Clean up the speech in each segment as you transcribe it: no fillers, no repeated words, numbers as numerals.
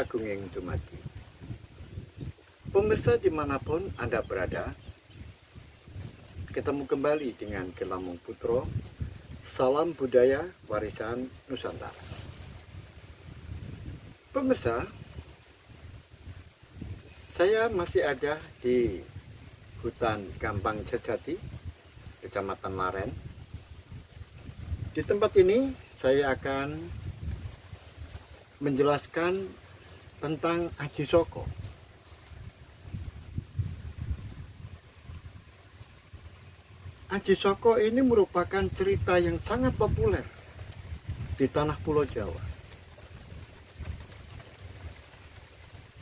Agung yang dumadi. Pemirsa dimanapun Anda berada, ketemu kembali dengan Kilamung Putro. Salam budaya warisan Nusantara. Pemirsa, saya masih ada di hutan Gampang Sejati, Kecamatan Laren. Di tempat ini saya akan menjelaskan tentang Aji Saka. Aji Saka ini merupakan cerita yang sangat populer di tanah Pulau Jawa.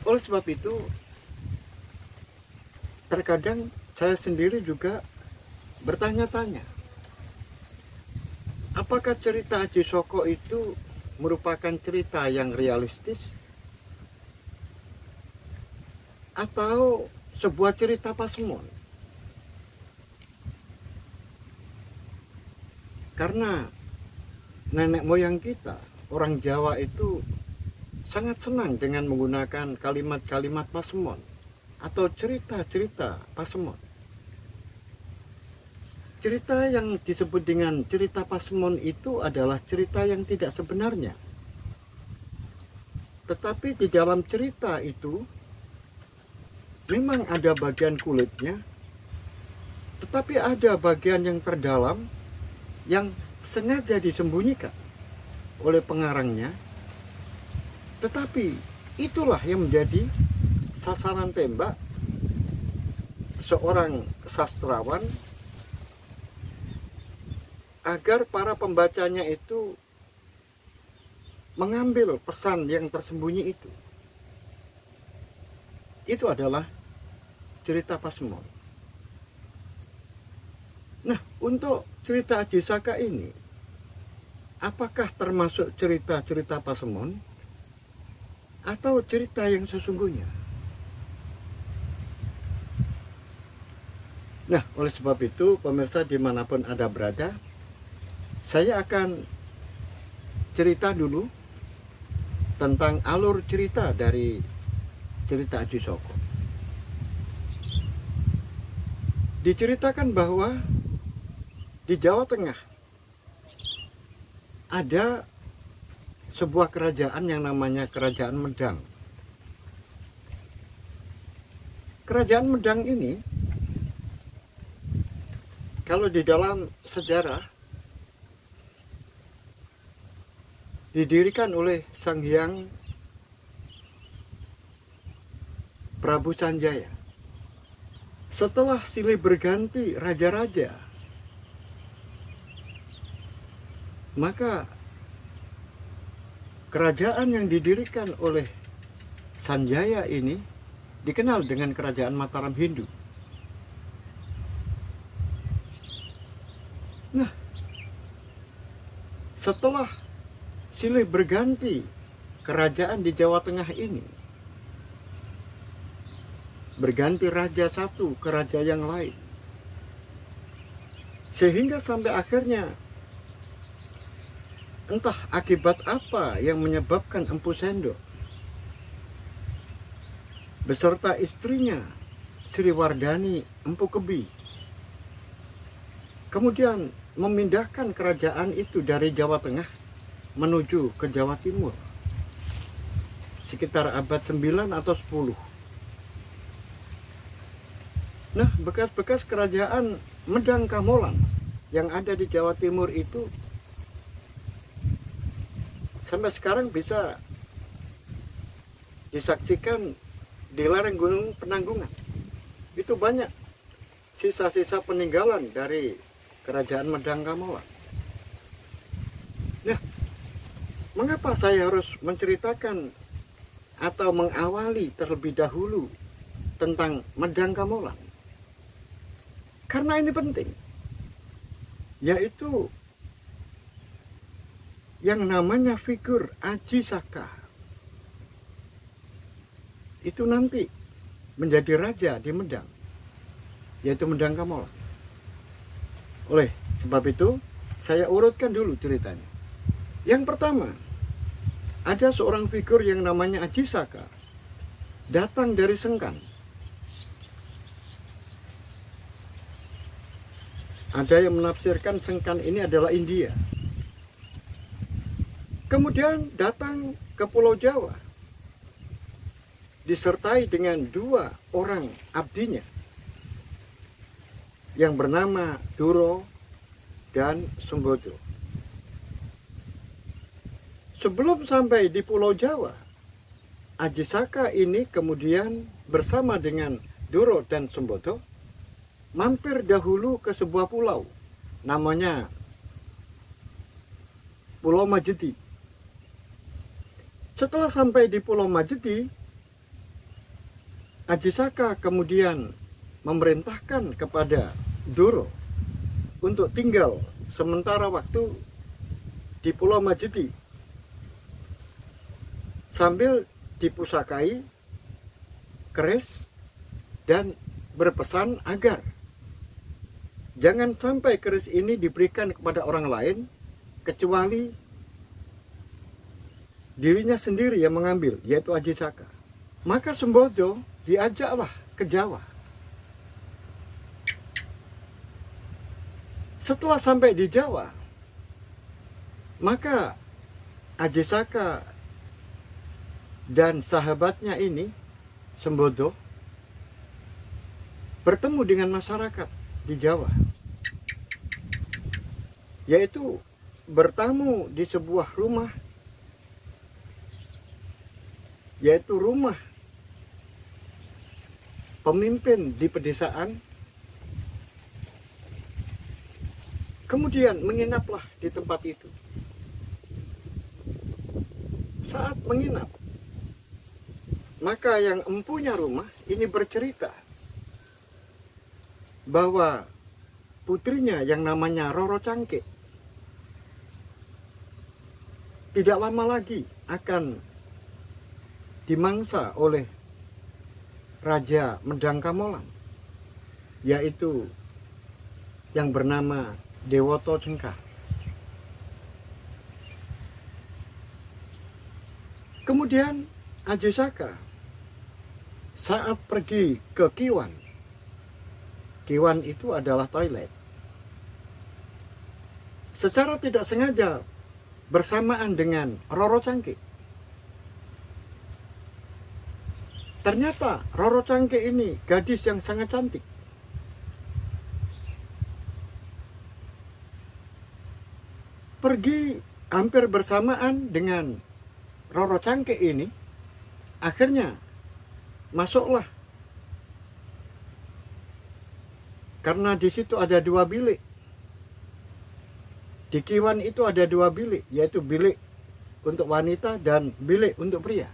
Oleh sebab itu, terkadang saya sendiri juga bertanya-tanya, apakah cerita Aji Saka itu merupakan cerita yang realistis atau sebuah cerita pasemon? Karena nenek moyang kita, orang Jawa itu sangat senang dengan menggunakan kalimat-kalimat pasemon atau cerita-cerita pasemon. Cerita yang disebut dengan cerita pasemon itu adalah cerita yang tidak sebenarnya. Tetapi di dalam cerita itu memang ada bagian kulitnya, tetapi ada bagian yang terdalam yang sengaja disembunyikan oleh pengarangnya. Tetapi itulah yang menjadi sasaran tembak seorang sastrawan agar para pembacanya itu mengambil pesan yang tersembunyi itu. Itu adalah cerita pasemon. Nah, untuk cerita Aji Saka ini, apakah termasuk cerita-cerita pasemon atau cerita yang sesungguhnya? Nah, oleh sebab itu, pemirsa dimanapun Anda berada, saya akan cerita dulu tentang alur cerita dari cerita Aji Saka. Diceritakan bahwa di Jawa Tengah ada sebuah kerajaan yang namanya Kerajaan Medang. Kerajaan Medang ini, kalau di dalam sejarah, didirikan oleh Sang Hyang Prabu Sanjaya. Setelah silih berganti raja-raja, maka kerajaan yang didirikan oleh Sanjaya ini dikenal dengan Kerajaan Mataram Hindu. Nah, setelah silih berganti kerajaan di Jawa Tengah ini, berganti raja satu ke raja yang lain, sehingga sampai akhirnya entah akibat apa yang menyebabkan Empu Sendok beserta istrinya Sri Wardani Empu Kebi kemudian memindahkan kerajaan itu dari Jawa Tengah menuju ke Jawa Timur sekitar abad 9 atau 10. Nah, bekas-bekas kerajaan Medang Kamolan yang ada di Jawa Timur itu sampai sekarang bisa disaksikan di lereng Gunung Penanggungan. Itu banyak sisa-sisa peninggalan dari kerajaan Medang Kamolan. Nah, mengapa saya harus menceritakan atau mengawali terlebih dahulu tentang Medang Kamolan? Karena ini penting, yaitu yang namanya figur Aji Saka itu nanti menjadi raja di Medang, yaitu Medang Kamolan. Oleh sebab itu, saya urutkan dulu ceritanya. Yang pertama, ada seorang figur yang namanya Ajisaka datang dari Sengkan. Ada yang menafsirkan Sengkan ini adalah India. Kemudian datang ke Pulau Jawa, disertai dengan 2 orang abdinya yang bernama Duro dan Sembodo. Sebelum sampai di Pulau Jawa, Ajisaka ini kemudian bersama dengan Duro dan Sembodo mampir dahulu ke sebuah pulau, namanya Pulau Majeti. Setelah sampai di Pulau Majeti, Ajisaka kemudian memerintahkan kepada Duro untuk tinggal sementara waktu di Pulau Majeti sambil dipusakai keris dan berpesan agar jangan sampai keris ini diberikan kepada orang lain kecuali dirinya sendiri yang mengambil, yaitu Ajisaka. Maka Sembodo diajaklah ke Jawa. Setelah sampai di Jawa, maka Ajisaka dan sahabatnya ini, Sembodo, bertemu dengan masyarakat di Jawa, yaitu bertamu di sebuah rumah, yaitu rumah pemimpin di pedesaan. Kemudian menginaplah di tempat itu. Saat menginap, maka yang empunya rumah ini bercerita bahwa putrinya yang namanya Roro Cangke tidak lama lagi akan dimangsa oleh Raja Medangka Molan, yaitu yang bernama Dewoto Cengkah. Kemudian Ajisaka saat pergi ke Kiwan, Kiwan itu adalah toilet, secara tidak sengaja bersamaan dengan Roro Cangke. Ternyata Roro Cangke ini gadis yang sangat cantik. Pergi hampir bersamaan dengan Roro Cangke ini, akhirnya masuklah. Karena di situ ada 2 bilik. Di Kiwan itu ada 2 bilik, yaitu bilik untuk wanita dan bilik untuk pria.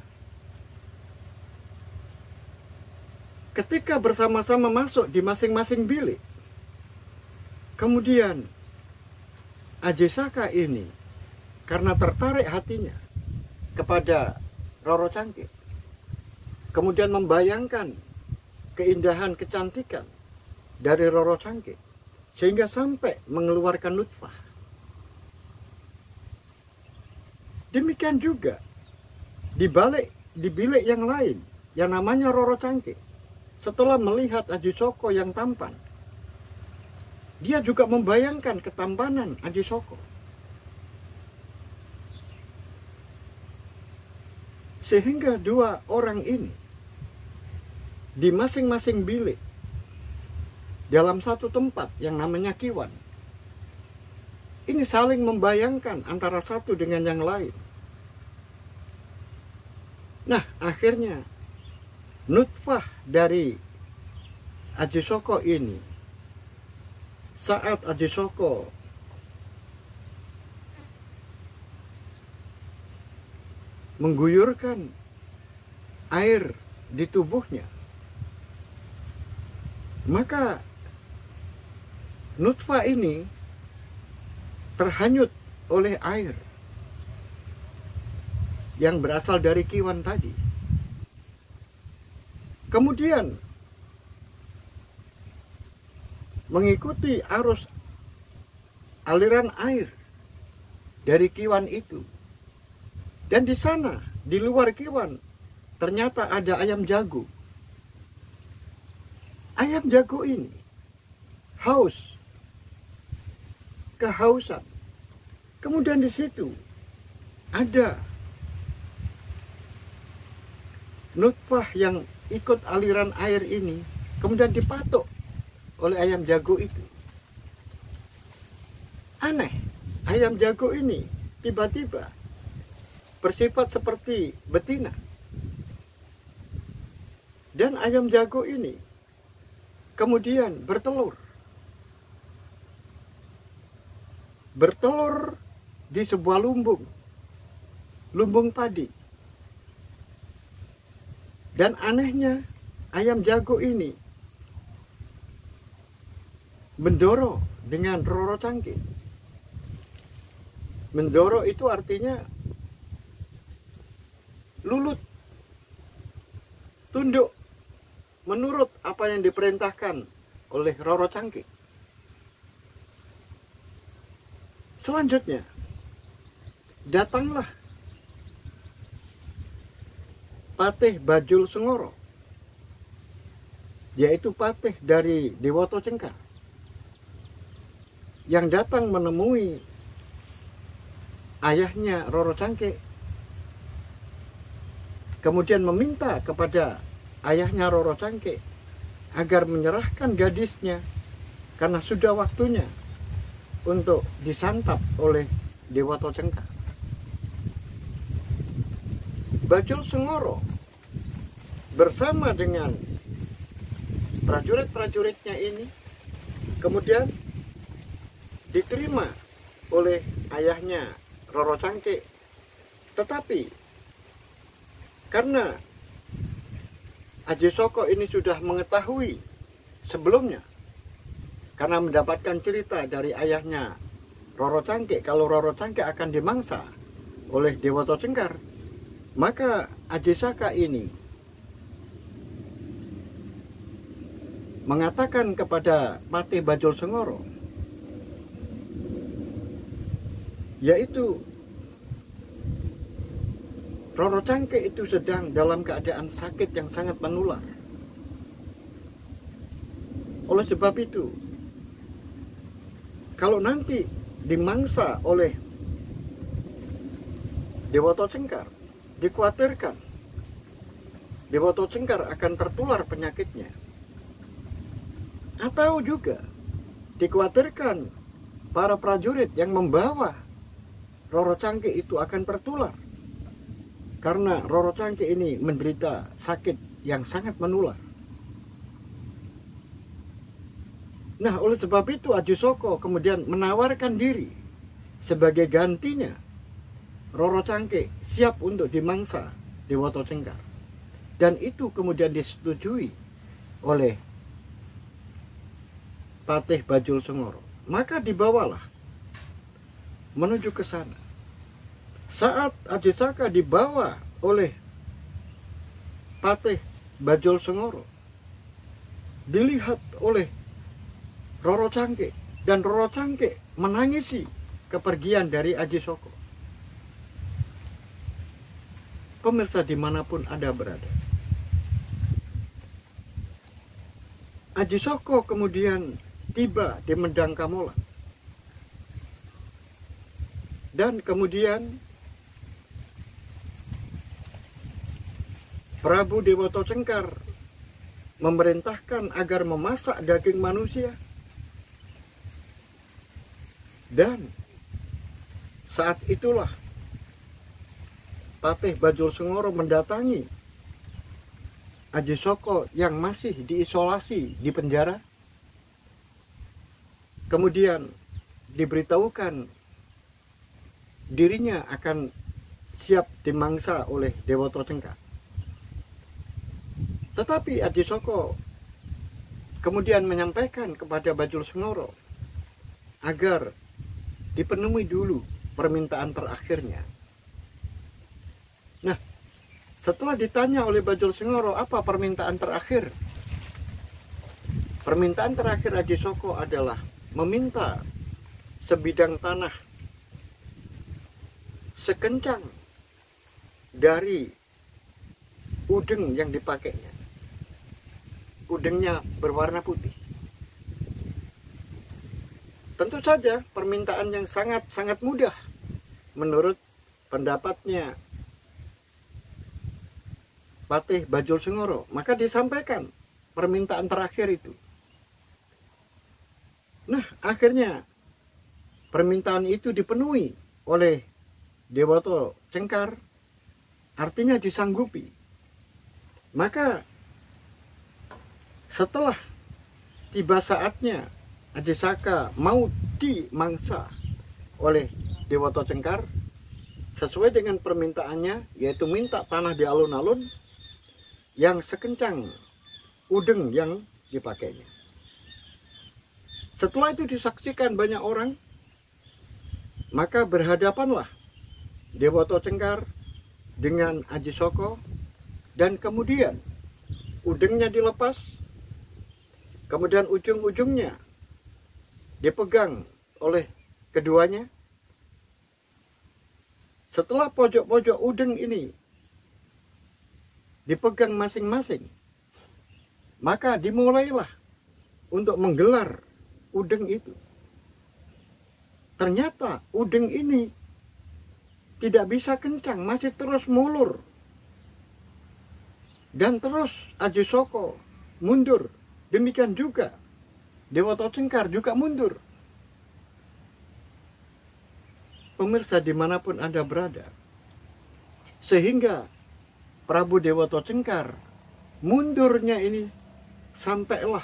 Ketika bersama-sama masuk di masing-masing bilik, kemudian Ajisaka ini karena tertarik hatinya kepada Roro Cangke, kemudian membayangkan keindahan, kecantikan dari Roro Cangke, sehingga sampai mengeluarkan nutfah. Demikian juga di bilik yang lain yang namanya Roro Cangke. Setelah melihat Ajisoko yang tampan, dia juga membayangkan ketampanan Ajisoko. Sehingga 2 orang ini di masing-masing bilik dalam satu tempat yang namanya Kiwan, ini saling membayangkan antara satu dengan yang lain. Nah, akhirnya nutfah dari Ajisoko ini, saat Ajisoko mengguyurkan air di tubuhnya, maka nutfah ini terhanyut oleh air yang berasal dari Kiwan tadi. Kemudian mengikuti arus aliran air dari Kiwan itu, Dan di sana, di luar kiwan, ternyata ada ayam jago. Ayam jago ini haus, kehausan. Kemudian di situ ada nutfah yang ikut aliran air ini, kemudian dipatok oleh ayam jago itu. Aneh, ayam jago ini tiba-tiba bersifat seperti betina. Dan ayam jago ini kemudian bertelur. Bertelur di sebuah lumbung padi. Dan anehnya, ayam jago ini mendoro dengan roro cangkih. Mendoro itu artinya lulut, tunduk, menurut apa yang diperintahkan oleh roro cangkih. Selanjutnya, datanglah Patih Bajul Sengoro, yaitu patih dari Dewoto Cengkar, yang datang menemui ayahnya Roro Cangkih, kemudian meminta kepada ayahnya Roro Cangkih agar menyerahkan gadisnya karena sudah waktunya untuk disantap oleh Dewoto Cengkar. Bajul Sengoro bersama dengan prajurit-prajuritnya ini kemudian diterima oleh ayahnya Roro Cangkih. Tetapi karena Aji Soko ini sudah mengetahui sebelumnya, karena mendapatkan cerita dari ayahnya Roro Cangkih kalau Roro Cangkih akan dimangsa oleh Dewoto Cengkar, maka Aji Saka ini mengatakan kepada Patih Bajul Sengoro, yaitu Roro Cangkih itu sedang dalam keadaan sakit yang sangat menular. Oleh sebab itu, kalau nanti dimangsa oleh Dewoto Cengkar, dikhawatirkan Dewoto Cengkar akan tertular penyakitnya. Atau juga dikhawatirkan para prajurit yang membawa Roro Cangkih itu akan tertular, karena Roro Cangkih ini menderita sakit yang sangat menular. Nah, oleh sebab itu Aji Soko kemudian menawarkan diri sebagai gantinya Roro Cangkih siap untuk dimangsa Dewoto Cengkar. Dan itu kemudian disetujui oleh Patih Bajul Sengoro. Maka dibawalah menuju ke sana. Saat Aji Saka dibawa oleh Patih Bajul Sengoro, dilihat oleh Roro Cangkih, dan Roro Cangkih menangisi kepergian dari Aji Soko. Pemirsa dimanapun Anda berada, Aji Soko kemudian tiba di Mendang Kamolan. Dan kemudian Prabu Dewoto Cengkar memerintahkan agar memasak daging manusia. Dan saat itulah Patih Bajul Sengoro mendatangi Aji Soko yang masih diisolasi di penjara. Kemudian diberitahukan dirinya akan siap dimangsa oleh Dewoto Cengkar. Tetapi Aji Soko kemudian menyampaikan kepada Bajul Sengoro agar dipenuhi dulu permintaan terakhirnya. Nah, setelah ditanya oleh Bajul Sengoro apa permintaan terakhir, permintaan terakhir Aji Soko adalah meminta sebidang tanah sekencang dari udeng yang dipakainya. Udengnya berwarna putih. Tentu saja permintaan yang sangat mudah menurut pendapatnya Patih Bajul Sengoro. Maka disampaikan permintaan terakhir itu. Nah, akhirnya permintaan itu dipenuhi oleh Dewata Cengkar, artinya disanggupi. Maka setelah tiba saatnya Aji Saka mau dimangsa oleh Dewata Cengkar sesuai dengan permintaannya, yaitu minta tanah di alun-alun yang sekencang udeng yang dipakainya. Setelah itu disaksikan banyak orang, maka berhadapanlah Dewata Cengkar dengan Aji Saka, dan kemudian udengnya dilepas, kemudian ujung-ujungnya dipegang oleh keduanya. Setelah pojok-pojok udeng ini dipegang masing-masing, maka dimulailah untuk menggelar udeng itu. Ternyata udeng ini tidak bisa kencang, masih terus mulur. Dan terus Aji Saka mundur. Demikian juga Dewata Cengkar juga mundur. Pemirsa dimanapun Anda berada, sehingga Prabu Dewata Cengkar mundurnya ini sampailah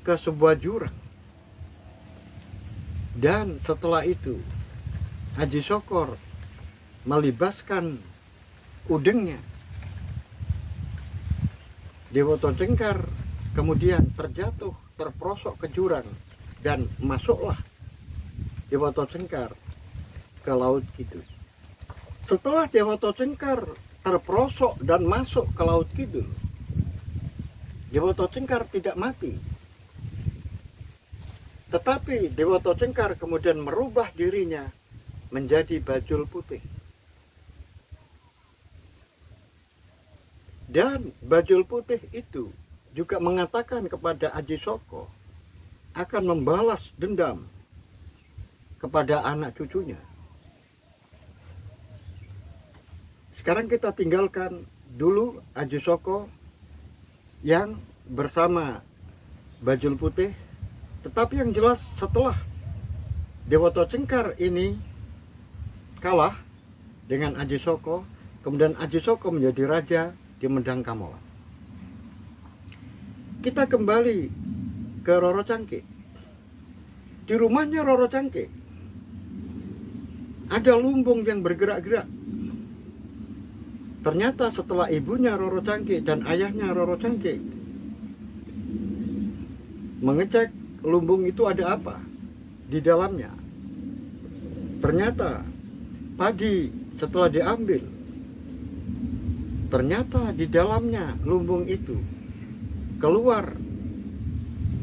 ke sebuah jurang. Dan setelah itu Aji Saka melibaskan udengnya. Dewata Cengkar kemudian terjatuh, terprosok ke jurang, dan masuklah Dewata Cengkar ke Laut Kidul. Setelah Dewata Cengkar terprosok dan masuk ke Laut Kidul, Dewata Cengkar tidak mati. Tetapi Dewata Cengkar kemudian merubah dirinya menjadi bajul putih. Dan bajul putih itu juga mengatakan kepada Aji Saka akan membalas dendam kepada anak cucunya. Sekarang kita tinggalkan dulu Aji Saka yang bersama bajul putih. Tetapi yang jelas setelah Dewata Cengkar ini kalah dengan Aji Saka, kemudian Aji Saka menjadi raja di Medang Kamolan. Kita kembali ke Roro Cangkik. Di rumahnya Roro Cangkik ada lumbung yang bergerak-gerak. Ternyata setelah ibunya Roro Cangkik dan ayahnya Roro Cangkik mengecek lumbung itu ada apa di dalamnya, ternyata padi setelah diambil, ternyata di dalamnya lumbung itu keluar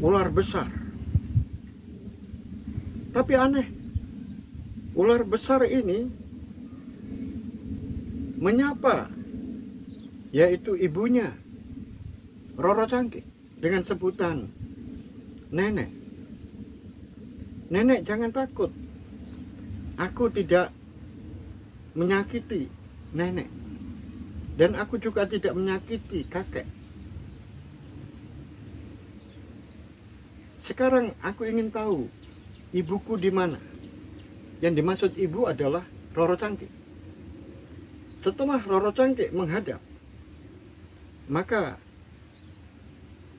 ular besar. Tapi aneh, ular besar ini menyapa, yaitu ibunya Roro Cangkik dengan sebutan nenek. Nenek, jangan takut, aku tidak menyakiti nenek, dan aku juga tidak menyakiti kakek. Sekarang aku ingin tahu ibuku di mana. Yang dimaksud ibu adalah Roro Cangkik. Setelah Roro Cangkik menghadap, maka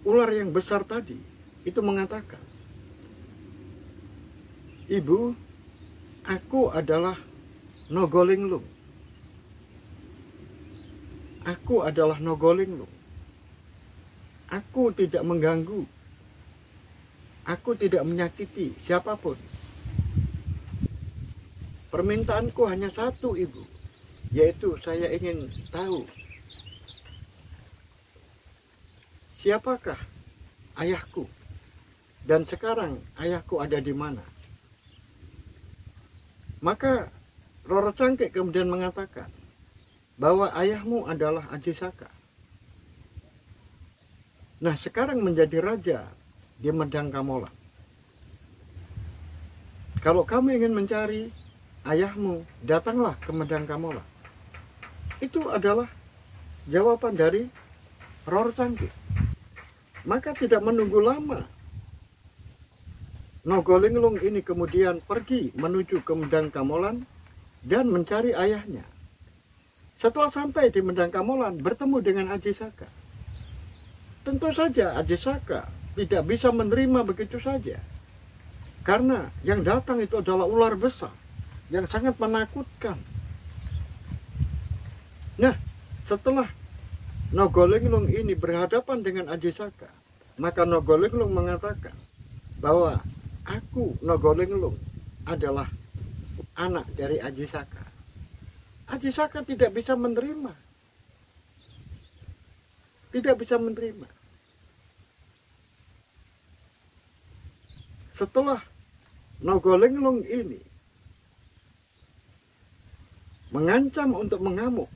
ular yang besar tadi itu mengatakan, "Ibu, aku adalah Nogolinglung. Aku adalah Nogolinglung. Aku tidak mengganggu. Aku tidak menyakiti siapapun. Permintaanku hanya satu, Ibu, yaitu saya ingin tahu siapakah ayahku, dan sekarang ayahku ada di mana." Maka Roro Cangkik kemudian mengatakan bahwa ayahmu adalah Aji Saka. Nah, sekarang menjadi raja di Medang Kamolan. Kalau kamu ingin mencari ayahmu, datanglah ke Medang Kamolan. Itu adalah jawaban dari Roro Cangkih. Maka tidak menunggu lama, Nogolinglung ini kemudian pergi menuju ke Medang Kamolan dan mencari ayahnya. Setelah sampai di Medang Kamolan, bertemu dengan Aji Saka. Tentu saja Aji Saka tidak bisa menerima begitu saja. Karena yang datang itu adalah ular besar yang sangat menakutkan. Nah, setelah Nogolinglung ini berhadapan dengan Aji Saka, maka Nogolinglung mengatakan bahwa aku, Nogolinglung, adalah anak dari Aji Saka. Aji Saka tidak bisa menerima. Tidak bisa menerima. Setelah Nogolinglung ini mengancam untuk mengamuk,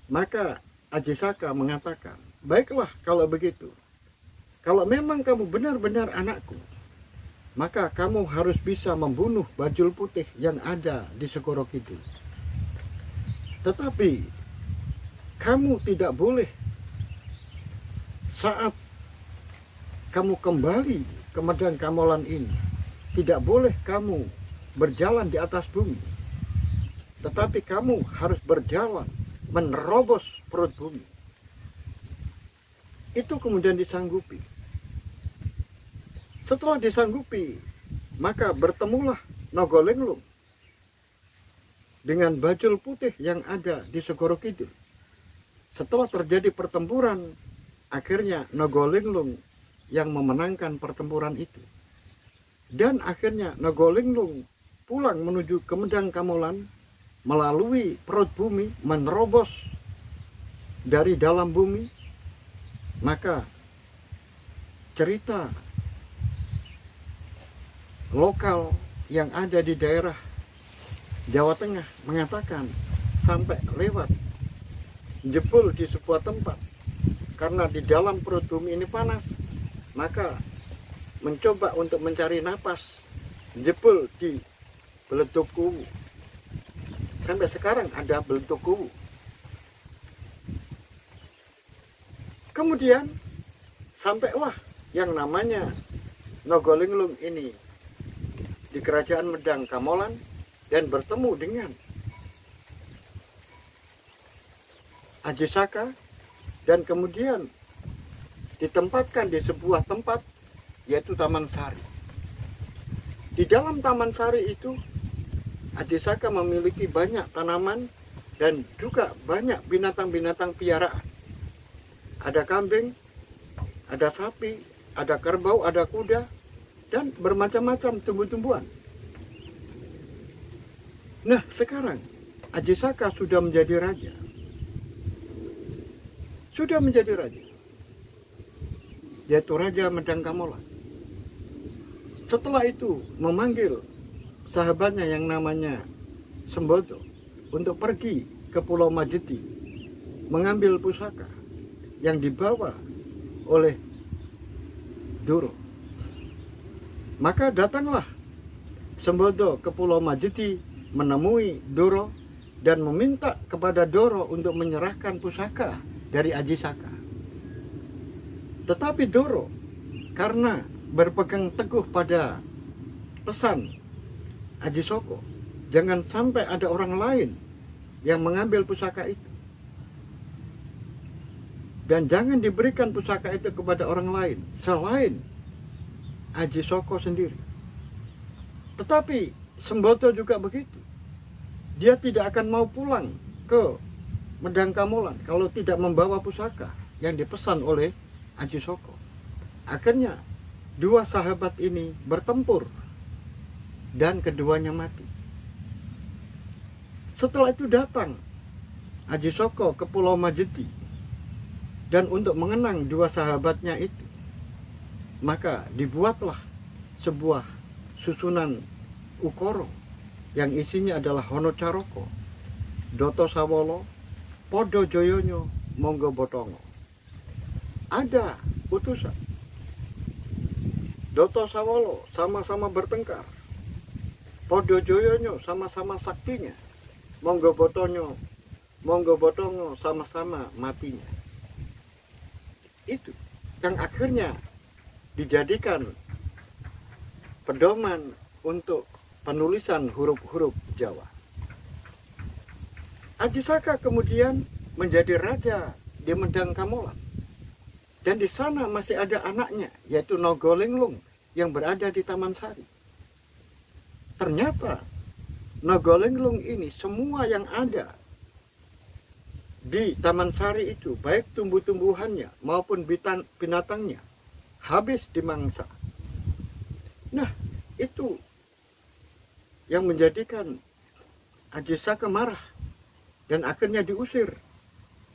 maka Aji Saka mengatakan, baiklah kalau begitu. Kalau memang kamu benar-benar anakku, maka kamu harus bisa membunuh bajul putih yang ada di Segoro Kidul. Tetapi kamu tidak boleh saat kamu kembali ke Medang Kamolan ini, tidak boleh kamu berjalan di atas bumi, tetapi kamu harus berjalan menerobos perut bumi. Itu kemudian disanggupi. Setelah disanggupi, maka bertemulah Nogolinglung dengan bajul putih yang ada di Segoro Kidul. Setelah terjadi pertempuran, akhirnya Nogolinglung yang memenangkan pertempuran itu. Dan akhirnya Nogolinglung pulang menuju ke Medang Kamolan melalui perut bumi, menerobos dari dalam bumi. Maka cerita lokal yang ada di daerah Jawa Tengah mengatakan sampai lewat jebol di sebuah tempat karena di dalam perut bumi ini panas, maka mencoba untuk mencari napas, jebol di Beledug Kuwu. Sampai sekarang ada Beledug Kuwu. Kemudian sampailah yang namanya Nogolinglung ini di kerajaan Medang Kamolan dan bertemu dengan Aji Saka dan kemudian ditempatkan di sebuah tempat yaitu Taman Sari. Di dalam Taman Sari itu Aji Saka memiliki banyak tanaman dan juga banyak binatang-binatang piaraan. Ada kambing, ada sapi, ada kerbau, ada kuda, dan bermacam-macam tumbuh-tumbuhan. Nah, sekarang Aji Saka sudah menjadi raja. Sudah menjadi raja. Yaitu Raja Medang Kamolan. Setelah itu memanggil sahabatnya yang namanya Sembodo untuk pergi ke Pulau Majeti mengambil pusaka yang dibawa oleh Doro. Maka datanglah Sembodo ke Pulau Majeti menemui Doro dan meminta kepada Doro untuk menyerahkan pusaka dari Aji Saka. Tetapi Doro karena berpegang teguh pada pesan Aji Saka, jangan sampai ada orang lain yang mengambil pusaka itu. Dan jangan diberikan pusaka itu kepada orang lain selain Aji Saka sendiri. Tetapi Sembodo juga begitu. Dia tidak akan mau pulang ke Medang Kamolan kalau tidak membawa pusaka yang dipesan oleh Aji Saka. Akhirnya dua sahabat ini bertempur dan keduanya mati. Setelah itu datang Aji Saka ke Pulau Majeti dan untuk mengenang dua sahabatnya itu, maka dibuatlah sebuah susunan ukoro yang isinya adalah Hono Caroko Doto Sawolo, Podo Joyonyo, Monggo Botongo. Ada utusan. Doto Sawolo sama-sama bertengkar. Podo Joyonyo sama-sama saktinya. Monggo Botongo sama-sama matinya. Itu yang akhirnya dijadikan pedoman untuk penulisan huruf-huruf Jawa. Aji Saka kemudian menjadi raja di Medang Kamolan. Dan di sana masih ada anaknya, yaitu Nogolenglung yang berada di Taman Sari. Ternyata Nogolenglung ini semua yang ada di Taman Sari itu, baik tumbuh-tumbuhannya maupun binatangnya, habis dimangsa. Nah, itu yang menjadikan Aji Saka marah dan akhirnya diusir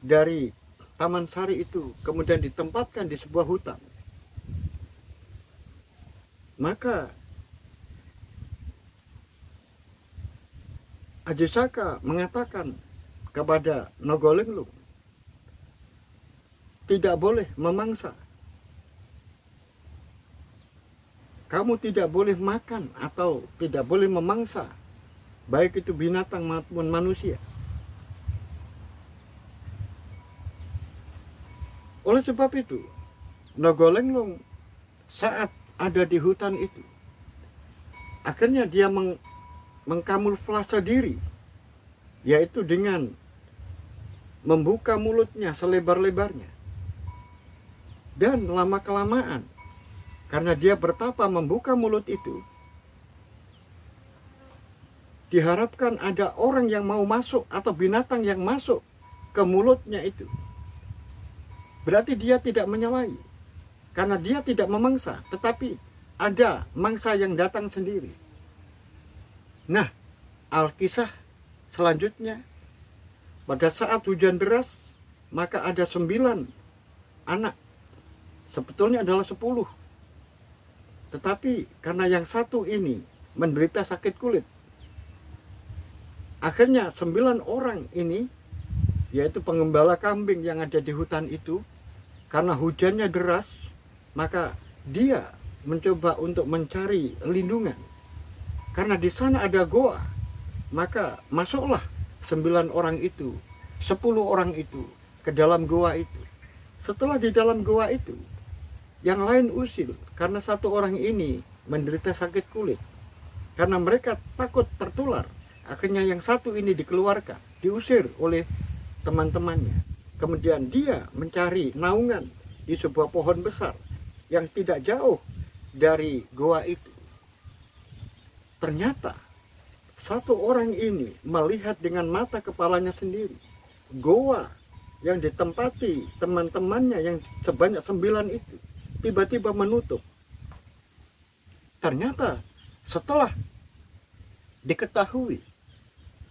dari Taman Sari itu, kemudian ditempatkan di sebuah hutan. Maka Aji Saka mengatakan kepada Nogolenglung, tidak boleh memangsa. Kamu tidak boleh makan atau tidak boleh memangsa, baik itu binatang maupun manusia. Oleh sebab itu, Nogolenglung saat ada di hutan itu, akhirnya dia mengkamuflase diri, yaitu dengan membuka mulutnya selebar-lebarnya. Dan lama-kelamaan, karena dia bertapa membuka mulut itu, diharapkan ada orang yang mau masuk atau binatang yang masuk ke mulutnya itu. Berarti dia tidak menyalahi, karena dia tidak memangsa, tetapi ada mangsa yang datang sendiri. Nah, Alkisah selanjutnya, pada saat hujan deras, maka ada 9 anak. Sebetulnya adalah 10. Tetapi karena yang satu ini menderita sakit kulit, akhirnya 9 orang ini, yaitu pengembala kambing yang ada di hutan itu, karena hujannya deras, maka dia mencoba untuk mencari lindungan. Karena di sana ada goa, maka masuklah 9 orang itu, 10 orang itu ke dalam goa itu. Setelah di dalam goa itu, yang lain usil karena satu orang ini menderita sakit kulit. Karena mereka takut tertular, akhirnya yang satu ini dikeluarkan, diusir oleh teman-temannya. Kemudian dia mencari naungan di sebuah pohon besar yang tidak jauh dari goa itu. Ternyata satu orang ini melihat dengan mata kepalanya sendiri goa yang ditempati teman-temannya yang sebanyak 9 itu tiba-tiba menutup. Ternyata setelah diketahui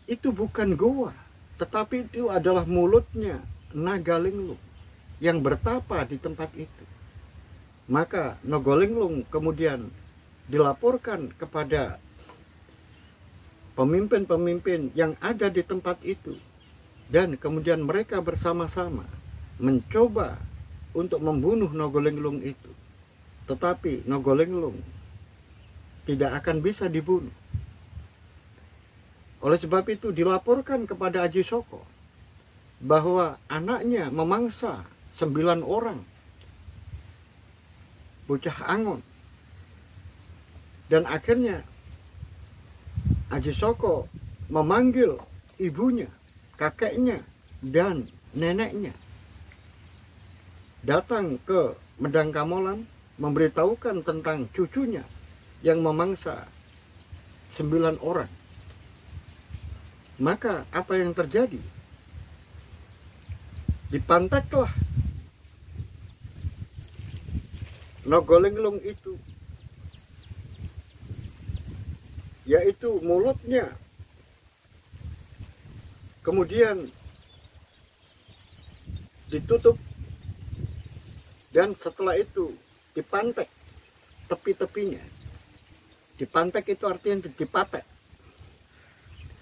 itu bukan goa, tetapi itu adalah mulutnya Nogolenglung yang bertapa di tempat itu. Maka Nogolenglung kemudian dilaporkan kepada pemimpin-pemimpin yang ada di tempat itu. Dan kemudian mereka bersama-sama mencoba untuk membunuh Nogolenglung itu. Tetapi Nogolenglung tidak akan bisa dibunuh. Oleh sebab itu dilaporkan kepada Aji Saka bahwa anaknya memangsa 9 orang bocah Angon. Dan akhirnya Aji Saka memanggil ibunya, kakeknya, dan neneknya datang ke Medang Kamolan, memberitahukan tentang cucunya yang memangsa 9 orang. Maka apa yang terjadi? Dipanteklah Nogolenglung itu, yaitu mulutnya, kemudian ditutup, dan setelah itu dipantek tepi-tepinya. Dipantek itu artinya dipatek,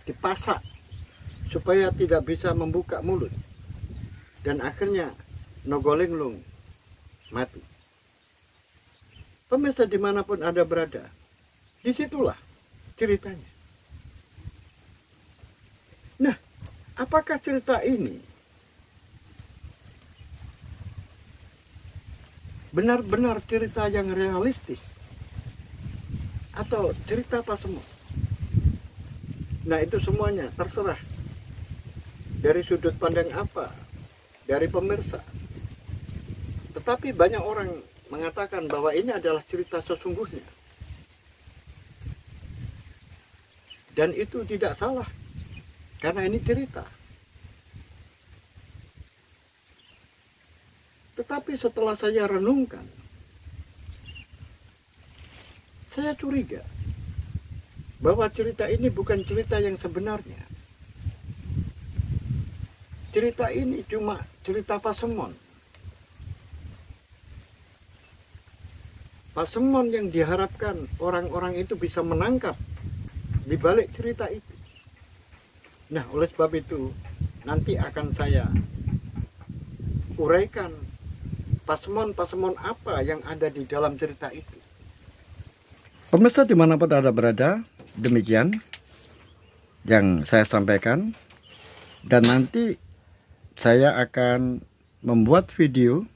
dipasak, supaya tidak bisa membuka mulut, dan akhirnya nogolenglung mati. Pemirsa dimanapun Anda berada, disitulah ceritanya. Nah, apakah cerita ini benar-benar cerita yang realistis atau cerita apa semua? Nah, itu semuanya terserah dari sudut pandang apa dari pemirsa. Tetapi banyak orang mengatakan bahwa ini adalah cerita sesungguhnya, dan itu tidak salah karena ini cerita. Tetapi setelah saya renungkan, saya curiga bahwa cerita ini bukan cerita yang sebenarnya. Cerita ini cuma cerita pasemon. Pasemon yang diharapkan orang-orang itu bisa menangkap di balik cerita itu. Nah, oleh sebab itu, nanti akan saya uraikan pasemon-pasemon apa yang ada di dalam cerita itu. Pemirsa dimanapun Anda berada, demikian yang saya sampaikan. Dan nanti saya akan membuat video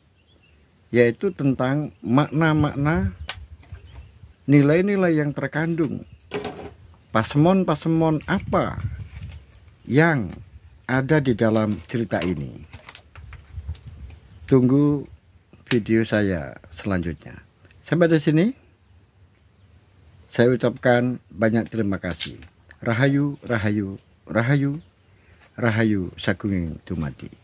yaitu tentang makna-makna, nilai-nilai yang terkandung pasemon-pasemon apa yang ada di dalam cerita ini. Tunggu video saya selanjutnya. Sampai di sini saya ucapkan banyak terima kasih. Rahayu, rahayu, rahayu, rahayu sagunging dumadi.